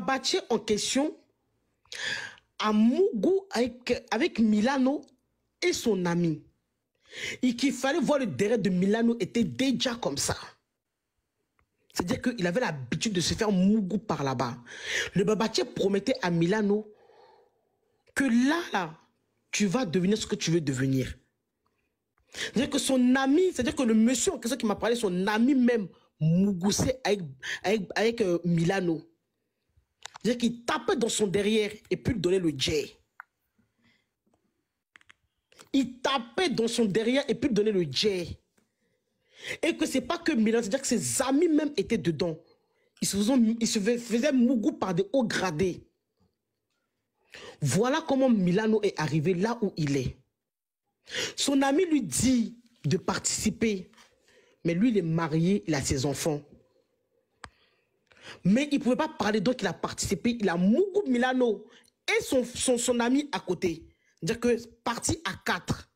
Babache en question a Mougou avec Milano et son ami. Et qu'il fallait voir le derrière de Milano était déjà comme ça. C'est-à-dire qu'il avait l'habitude de se faire Mougou par là-bas. Le Babache promettait à Milano que là, tu vas devenir ce que tu veux devenir. C'est-à-dire que son ami, c'est-à-dire que le monsieur en question qui m'a parlé, son ami même, Mougoussé avec Milano. C'est-à-dire qu'il tapait dans son derrière et puis lui donnait le jet. Il tapait dans son derrière et puis lui donnait le jet. Et que c'est pas que Milano, c'est-à-dire que ses amis même étaient dedans. Ils se faisaient Mougou par des hauts gradés. Voilà comment Milano est arrivé là où il est. Son ami lui dit de participer. Mais lui, il est marié, il a ses enfants. Mais il ne pouvait pas parler, donc il a participé. Il a Mougou Milano et son ami à côté. C'est-à-dire que parti à 4.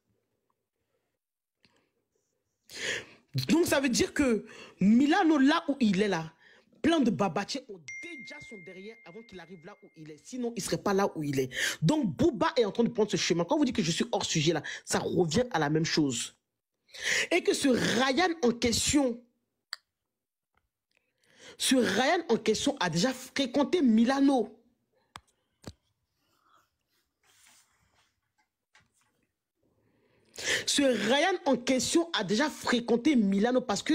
Donc ça veut dire que Milano, là où il est là, plein de Babache ont déjà son derrière avant qu'il arrive là où il est. Sinon, il ne serait pas là où il est. Donc Bouba est en train de prendre ce chemin. Quand vous dites que je suis hors sujet là, ça revient à la même chose. Et que ce Ryan en question a déjà fréquenté Milano. Ce Ryan en question a déjà fréquenté Milano parce que,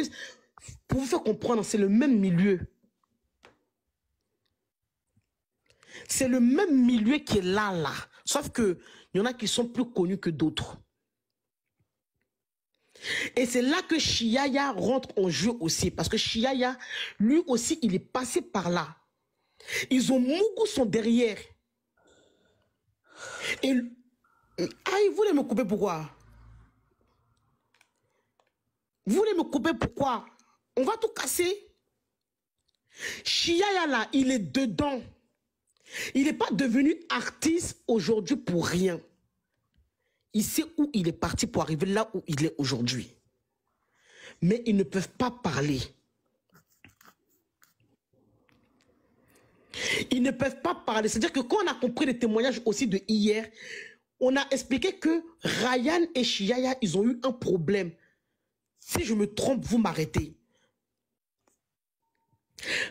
pour vous faire comprendre, c'est le même milieu. C'est le même milieu qui est là. Sauf qu'il y en a qui sont plus connus que d'autres. Et c'est là que Chiaya rentre en jeu aussi. Parce que Chiaya, lui aussi, il est passé par là. Ils ont Mougou son derrière. Et... Ah, ils voulaient me couper pourquoi? Vous voulez me couper pourquoi? On va tout casser. Chiaya là, il est dedans. Il n'est pas devenu artiste aujourd'hui pour rien. Il sait où il est parti pour arriver là où il est aujourd'hui. Mais ils ne peuvent pas parler. Ils ne peuvent pas parler. C'est-à-dire que quand on a compris les témoignages aussi de hier, on a expliqué que Ryan et Chiaya, ils ont eu un problème. Si je me trompe, vous m'arrêtez.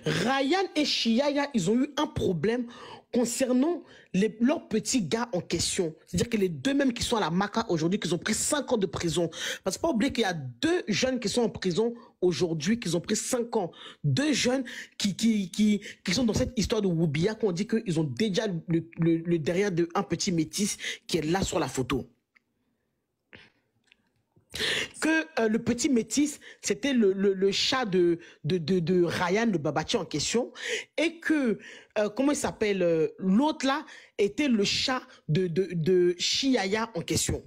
Ryan et Chiaya, ils ont eu un problème concernant leurs petits gars en question. C'est-à-dire que les deux mêmes qui sont à la Maca aujourd'hui, qui ont pris 5 ans de prison. Parce qu'il ne faut pas oublier qu'il y a 2 jeunes qui sont en prison aujourd'hui, qui ont pris 5 ans. 2 jeunes qui sont dans cette histoire de Woubia, qu'on dit qu'ils ont déjà le derrière d'un petit métis qui est là sur la photo. Que le petit métis, c'était le chat de Ryan, le Babache en question, et que, comment il s'appelle, l'autre là, était le chat de Chiaya en question.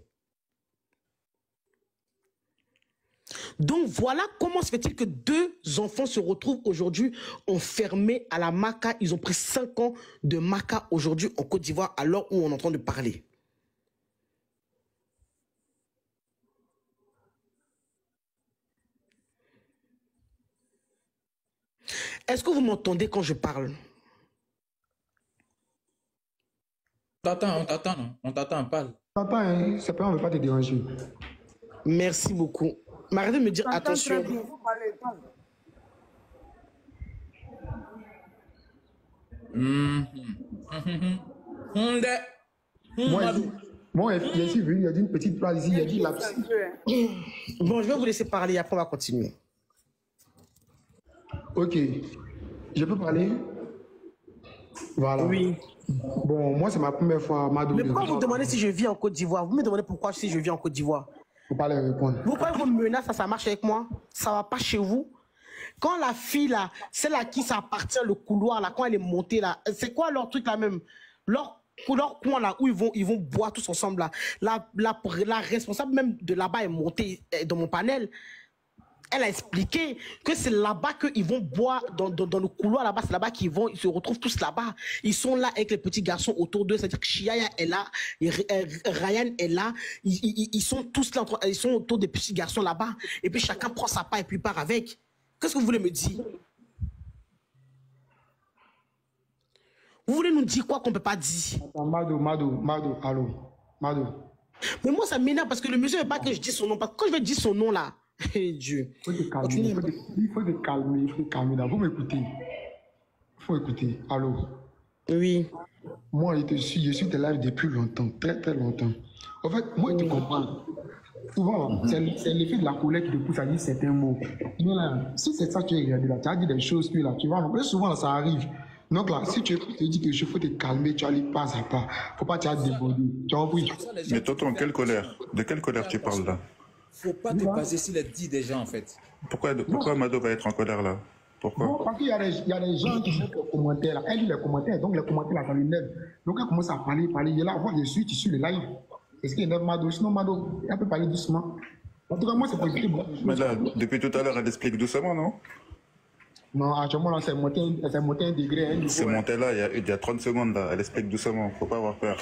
Donc voilà comment se fait-il que 2 enfants se retrouvent aujourd'hui enfermés à la Maca. Ils ont pris 5 ans de Maca aujourd'hui en Côte d'Ivoire, à l'heure où on est en train de parler. Est-ce que vous m'entendez quand je parle? On t'attend, non? On t'attend, parle. Papa, hein, c'est pas, on ne veut pas te déranger. Merci beaucoup. Mais arrêtez de me dire attention. Moi, il est venu, il y a dit une petite phrase ici, il a dit lapsus. Bon, je vais vous laisser parler, après on va continuer. Ok. Je peux parler? Voilà. Oui. Bon, moi, c'est ma première fois à Madou. Mais pourquoi vous demandez si je vis en Côte d'Ivoire? Vous me demandez pourquoi si je vis en Côte d'Ivoire? Faut pas les répondre. Vous croyez vos menaces, ça marche avec moi? Ça va pas chez vous? Quand la fille là, celle à qui ça appartient, le couloir là, quand elle est montée là, c'est quoi leur truc là même? Leur coin là où ils vont boire tous ensemble là. La responsable même de là-bas est montée dans mon panel. Elle a expliqué que c'est là-bas qu'ils vont boire, dans le couloir là-bas, c'est là-bas qu'ils se retrouvent tous là-bas. Ils sont là avec les petits garçons autour d'eux, c'est-à-dire que Chiaya est là, Ryan est là, ils sont tous là, ils sont autour des petits garçons là-bas, et puis chacun prend sa part et puis part avec. Qu'est-ce que vous voulez me dire? Vous voulez nous dire quoi qu'on ne peut pas dire? Attends, Mado, allô. Mado. Mais moi, ça m'énerve parce que le monsieur ne veut pas que je dise son nom. Parce que quand je vais dire son nom, là, Dieu. Il faut te calmer, il faut te calmer. Vous m'écoutez. Il faut écouter. Allô. Oui. Moi, je suis tes lives depuis longtemps, très très longtemps. En fait, moi, je te comprends. Souvent, c'est l'effet de la colère qui te pousse à dire certains mots. Mais là, si c'est ça que tu as regardé là, tu as dit des choses, puis là, tu vois, souvent là, ça arrive. Donc là, si tu te dis que je faut te calmer, tu vas aller pas à pas. Faut pas te déborder. Tu as compris? Mais tonton, quelle colère? De quelle colère tu parles là? Faut pas te baser sur les dits des gens en fait. Pourquoi Mado va être en colère là? Pourquoi? Non, parce qu'il y a des gens qui font des commentaires là. Elle lit les commentaires, donc les commentaires là, ça l'énerve. Donc elle commence à parler, il est là, voir les suites sur le live. Est-ce qu'il énerve Mado? Sinon Mado, elle peut parler doucement. En tout cas, moi c'est positif. Mais là, depuis tout à l'heure, elle explique doucement, non? Non, actuellement là, c'est monté un degré. C'est monté là, il y a 30 secondes là, elle explique doucement, faut pas avoir peur.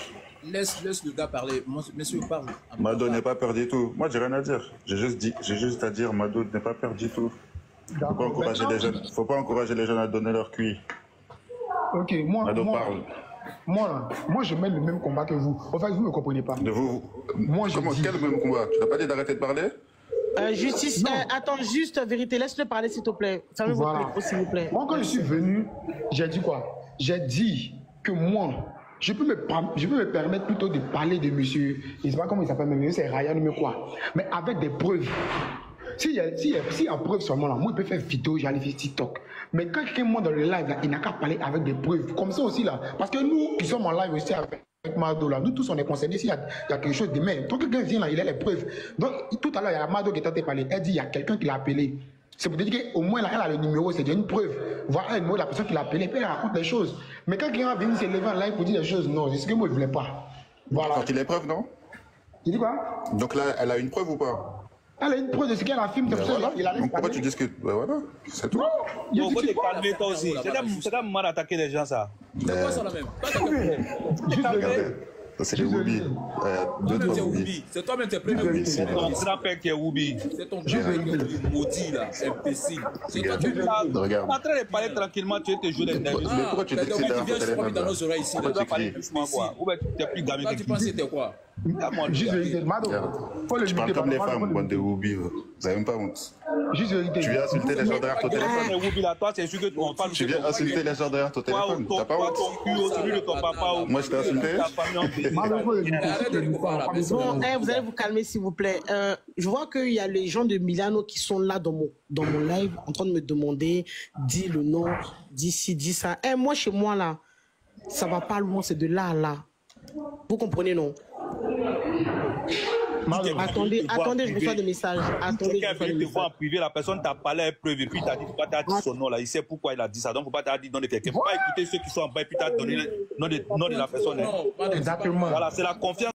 Laisse le gars parler. Monsieur parle. Mado n'est pas peur du tout. Moi, j'ai rien à dire. J'ai juste à dire, Mado n'est pas peur du tout. Faut pas encourager les jeunes à donner leur cuit. Ok, Mado parle. Moi, je mène le même combat que vous. En fait, vous ne me comprenez pas. De vous. Moi, Quel même combat? Tu n'as pas dit d'arrêter de parler? Justice, attends, juste vérité, laisse-le parler s'il te plaît. Fermez votre micro s'il vous plaît. Moi, quand je suis venu, j'ai dit quoi? J'ai dit que moi, je peux me permettre plutôt de parler de monsieur, je ne sais pas comment il s'appelle, mais c'est Ryan, mais quoi. Mais avec des preuves. S'il y a preuve seulement là, moi, je peux faire vidéo, j'allais faire TikTok. Mais quand quelqu'un monte dans le live, là, il n'a qu'à parler avec des preuves. Comme ça aussi là. Parce que nous qui sommes en live aussi avec Mado là, nous tous on est concernés s'il y a quelque chose de même. Quand quelqu'un vient là, il a les preuves. Donc tout à l'heure, il y a Mado qui est en train de parler. Elle dit il y a quelqu'un qui l'a appelé. C'est pour te dire qu'au moins là, elle a le numéro, c'est déjà une preuve. Voilà le numéro de la personne qui l'a appelé, puis elle raconte des choses. Mais quand quelqu'un va venir se lever en live pour dire des choses, non, c'est ce que moi je voulais pas. Voilà. Quand il est preuve, non? Tu dis quoi? Donc là, elle a une preuve ou pas? Elle a une preuve de ce qu'elle a filmé, c'est pour ça qu'il a laissé. Donc pourquoi tu discutes? Ben voilà, c'est tout. Bon, faut te calmer toi aussi. C'est un moment d'attaquer les gens, ça. C'est quoi ça la même? Regardez, ça c'est les Woubi. Deux, trois Woubi. C'est toi-même tes premiers Woubi. C'est ton grand-père qui est Woubi. C'est ton grand-père maudit là, imbécile. C'est toi qui es Regarde. En train de parler tranquillement, tu es te jouer les nerfs. Mais pourquoi tu dis que c'est derrière ton téléphone dans nos oreilles ici. Tu dois parler doucement, quoi. Ou bien tu es plus gamin que Tu penses que c'était quoi? Juste vérité, Mado. Tu parles comme les femmes, bande de Woubi. Vous n'avez même pas honte. Juste vérité. Tu viens insulter les gens derrière ton téléphone. Woubi là, toi, c'est sûr que on parle. Tu viens insulter les gens derrière ton téléphone. T'as pas honte? Ton cul, celui de ton papa. Moi, je t'ai insulté. Bon, vous allez vous calmer s'il vous plaît. Je vois qu'il y a les gens de Milano qui sont là dans mon live en train de me demander, dis le nom, dis ci, dis ça. Moi, chez moi, là, ça va pas loin, c'est de là à là. Vous comprenez, non? Attendez, je reçois des messages. Attendez, je reçois des messages. En privé, la personne t'a parlé, elle preuve, et puis t'as dit, tu as dit son nom là, il sait pourquoi il a dit ça. Donc, faut pas t'as dit nom de quelqu'un. Faut pas écouter ceux qui sont en bas, et puis t'as donné le nom de la personne. Exactement. Voilà, c'est la confiance.